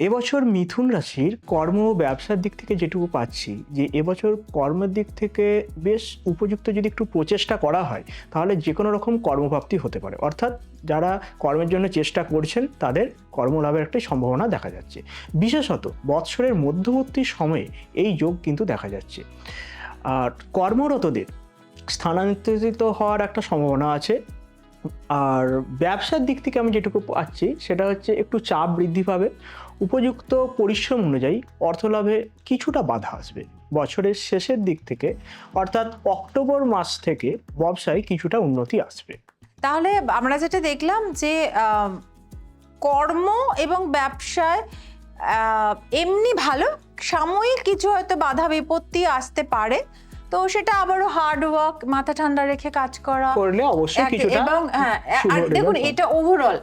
এবছর মিথুন রাশির কর্ম ও ব্যবসার দিক থেকে যেটুকু পাচ্ছি, যে এবছর কর্মের দিক থেকে বেশ উপযুক্ত যদি একটু প্রচেষ্টা করা হয় তাহলে যে কোনো রকম কর্মপ্রাপ্তি হতে পারে। অর্থাৎ যারা কর্মের জন্য চেষ্টা করছেন তাদের কর্মলাভের একটি সম্ভাবনা দেখা যাচ্ছে। বিশেষত বৎসরের মধ্যবর্তী সময়ে এই যোগ কিন্তু দেখা যাচ্ছে। আর কর্মরতদের স্থানান্তরিত হওয়ার একটা সম্ভাবনা আছে। আর ব্যবসার দিক থেকে আমি যেটুকু পাচ্ছি সেটা হচ্ছে একটু চাপ বৃদ্ধি পাবে। উপযুক্ত পরিশ্রম অনুযায়ী অর্থলাভে কিছুটা বাধা আসবে বছরের শেষের দিক থেকে, অর্থাৎ অক্টোবর মাস থেকে ব্যবসায় কিছুটা উন্নতি আসবে। তাহলে আমরা যেটা দেখলাম যে কর্ম এবং ব্যবসায় এমনি ভালো, সাময়িক কিছু হয়তো বাধা বিপত্তি আসতে পারে, তো সেটা আবারও হার্ড ওয়ার্ক, মাথা ঠান্ডা রেখে কাজ করা করলে অবশ্যই কিছুটা এবং হ্যাঁ, শুভ আর দেখুন রেজাল্ট এটা ওভারঅল